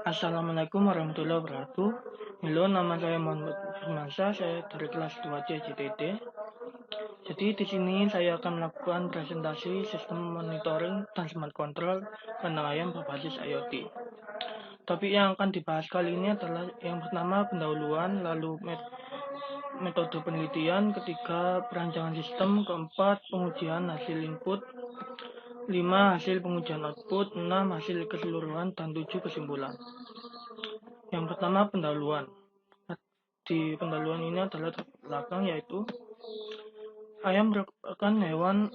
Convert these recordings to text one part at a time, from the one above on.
Assalamualaikum warahmatullahi wabarakatuh. Halo, nama saya Muhammad Firmansyah, saya dari kelas 2C JTT. Jadi di sini saya akan melakukan presentasi sistem monitoring dan smart control kandang ayam berbasis IoT. Topik yang akan dibahas kali ini adalah yang pertama pendahuluan, lalu metode penelitian, ketiga perancangan sistem, keempat pengujian hasil input, 5 hasil pengujian output, 6 hasil keseluruhan, dan 7 kesimpulan. Yang pertama pendahuluan. Di pendahuluan ini adalah belakang, yaitu ayam merupakan hewan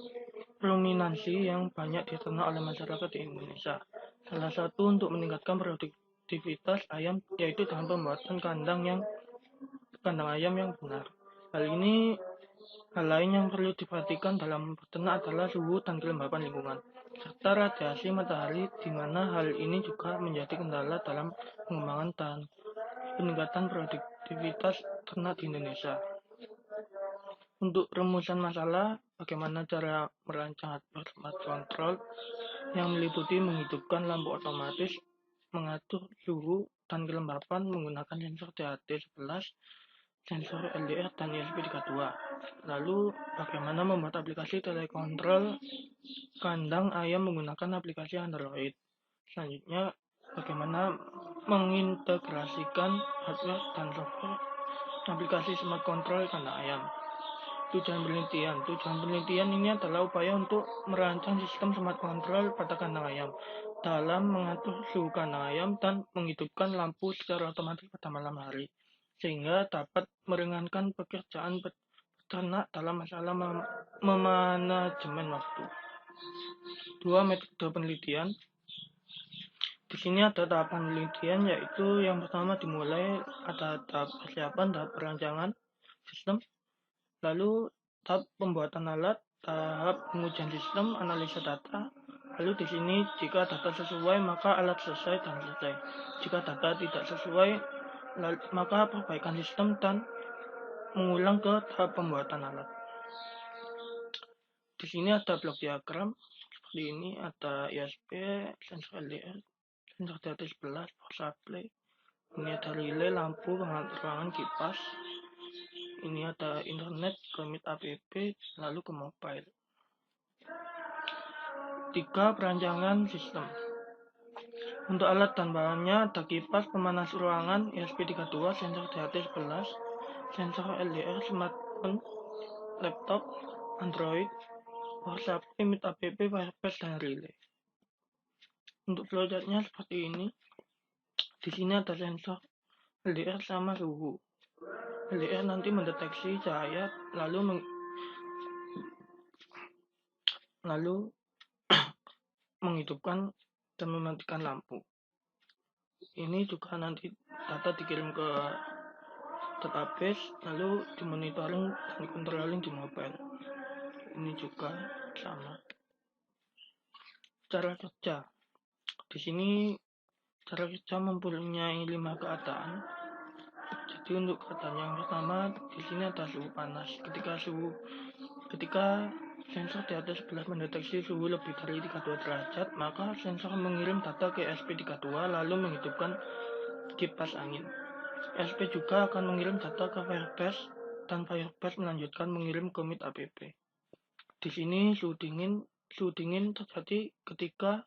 ruminansi yang banyak diternak oleh masyarakat di Indonesia. Salah satu untuk meningkatkan produktivitas ayam yaitu dengan pembuatan kandang ayam yang benar. Hal lain yang perlu diperhatikan dalam peternak adalah suhu dan kelembapan lingkungan, serta radiasi matahari, di mana hal ini juga menjadi kendala dalam pengembangan dan peningkatan produktivitas ternak di Indonesia. Untuk rumusan masalah, bagaimana cara merancang smart control yang meliputi menghidupkan lampu otomatis, mengatur suhu dan kelembapan menggunakan sensor THT11, sensor LDR, dan ESP32. Lalu, bagaimana membuat aplikasi telekontrol kandang ayam menggunakan aplikasi Android. Selanjutnya, bagaimana mengintegrasikan hardware dan software aplikasi smart control kandang ayam. Tujuan penelitian ini adalah upaya untuk merancang sistem smart control pada kandang ayam dalam mengatur suhu kandang ayam dan menghidupkan lampu secara otomatis pada malam hari, sehingga dapat meringankan pekerjaan peternak dalam masalah memanajemen waktu. 2. Metode penelitian. Di sini ada tahapan penelitian, yaitu yang pertama dimulai ada tahap persiapan, tahap perancangan sistem, lalu tahap pembuatan alat, tahap pengujian sistem, analisa data. Lalu di sini jika data sesuai maka alat selesai dan selesai. Jika data tidak sesuai maka perbaikan sistem dan mengulang ke tahap pembuatan alat. Di sini ada blok diagram seperti ini, ada ISP, sensor LDR, sensor THT11, power supply. Ini ada relay, lampu, penghantar ruangan, kipas. Ini ada internet, Commit app, lalu ke mobile. 3. Perancangan sistem. Untuk alat dan bahannya ada kipas pemanas ruangan, ESP32, sensor THT11, sensor LDR, smartphone, laptop, Android, power supply, Commit app, Fireplace, dan relay. Untuk flowchartnya seperti ini. Di sini ada sensor LDR sama suhu. LDR nanti mendeteksi cahaya lalu menghidupkan dan mematikan lampu. Ini juga nanti data dikirim ke database lalu dimonitoring dan dikontrolling di mobile. Ini juga sama. Cara kerja. Di sini cara kerja mempunyai 5 keadaan. Jadi untuk keadaan yang pertama di sini ada suhu panas. Ketika sensor THT11 mendeteksi suhu lebih dari 32 derajat, maka sensor mengirim data ke ESP32 lalu menghidupkan kipas angin. ESP juga akan mengirim data ke Fireplace dan Fireplace melanjutkan mengirim commit app. Di sini suhu dingin terjadi ketika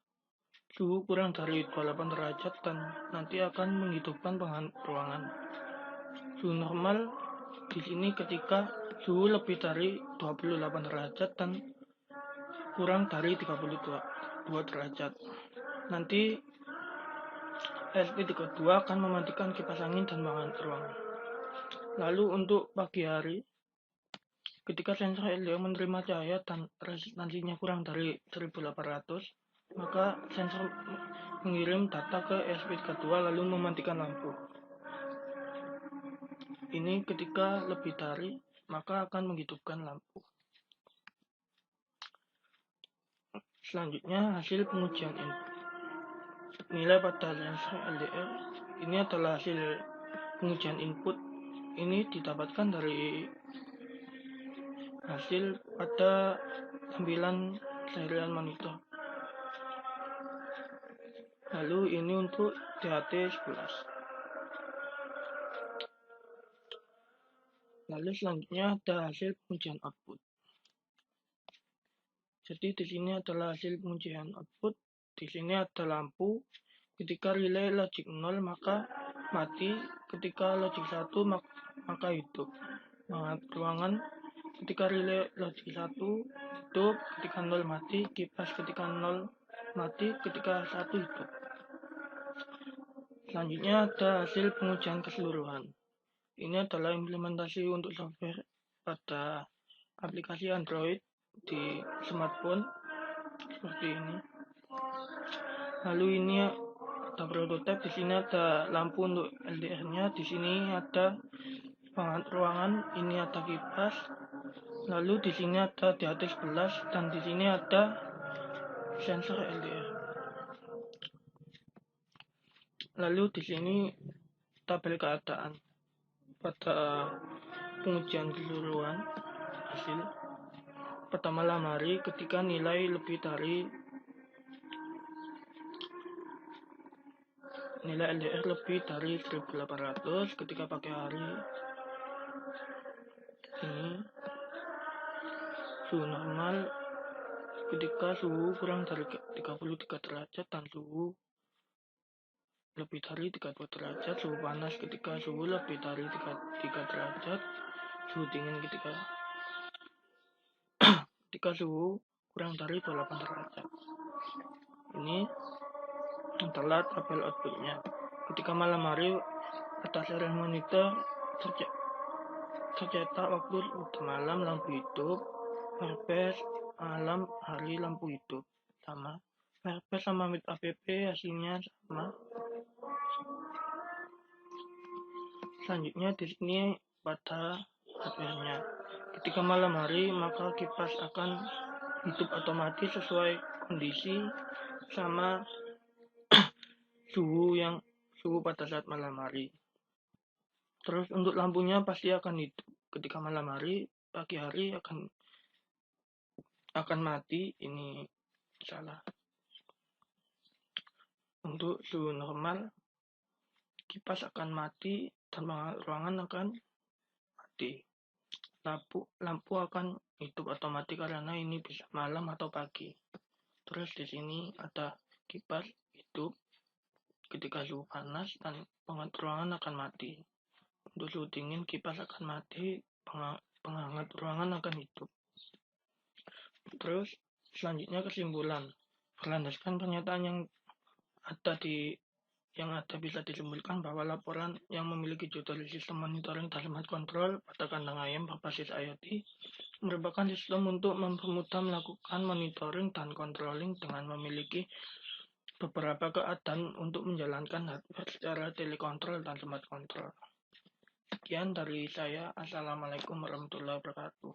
suhu kurang dari 28 derajat dan nanti akan menghidupkan penghangat ruangan. Suhu normal di sini ketika suhu lebih dari 28 derajat dan kurang dari 32 derajat. Nanti ESP32 akan mematikan kipas angin dan penghangat ruangan. Lalu untuk pagi hari, ketika sensor LDR menerima cahaya dan resistansinya kurang dari 1800, maka sensor mengirim data ke ESP32 lalu mematikan lampu. Ini ketika lebih dari, maka akan menghidupkan lampu. Selanjutnya hasil pengujian input. Nilai pada sensor LDR ini adalah hasil pengujian input. Ini didapatkan dari hasil pada tampilan serial monitor. Lalu ini untuk THT 11. Lalu selanjutnya ada hasil pengujian output. Jadi di sini adalah hasil pengujian output. Di sini ada lampu. Ketika relay logic 0 maka mati, ketika logic 1 maka hidup. Penghangat ruangan ketika relay logic 1 hidup, ketika 0 mati, kipas ketika 0 mati, ketika 1 hidup. Selanjutnya ada hasil pengujian keseluruhan. Ini adalah implementasi untuk software pada aplikasi Android di smartphone seperti ini. Lalu ini ada prototipe, di sini ada lampu untuk LDR-nya, di sini ada penghangat ruangan, ini ada kipas. Lalu di sini ada DHT11 dan di sini ada sensor LDR. Lalu di sini tabel keadaan pada pengujian keseluruhan hasil pada malam hari ketika nilai LDR lebih dari 1800, ketika pagi hari ini suhu normal ketika suhu kurang dari 33 derajat dan suhu lebih dari 30 derajat, suhu panas ketika suhu lebih dari 33 derajat, suhu dingin ketika suhu kurang dari 28 derajat. Ini adalah tabel outputnya. Ketika malam hari atas area monitor tercetak waktu malam lampu hidup, Firebase malam hari lampu hidup sama. Firebase sama with app hasilnya sama. Selanjutnya di sini pada hardware-nya. Ketika malam hari maka kipas akan hidup otomatis sesuai kondisi sama suhu pada saat malam hari. Terus untuk lampunya pasti akan hidup ketika malam hari, pagi hari akan mati. Ini salah. Untuk suhu normal kipas akan mati dan ruangan akan mati. Lampu akan hidup otomatis karena ini bisa malam atau pagi. Terus di sini ada kipas hidup ketika suhu panas dan penghangat ruangan akan mati. Untuk suhu dingin kipas akan mati, penghangat ruangan akan hidup. Terus selanjutnya kesimpulan. Berlandaskan pernyataan yang bisa disimpulkan bahwa laporan yang memiliki judul sistem monitoring dan smart control pada kandang ayam berbasis IoT merupakan sistem untuk mempermudah melakukan monitoring dan controlling dengan memiliki beberapa keadaan untuk menjalankan hardware secara telekontrol dan smart control. Sekian dari saya. Assalamualaikum warahmatullahi wabarakatuh.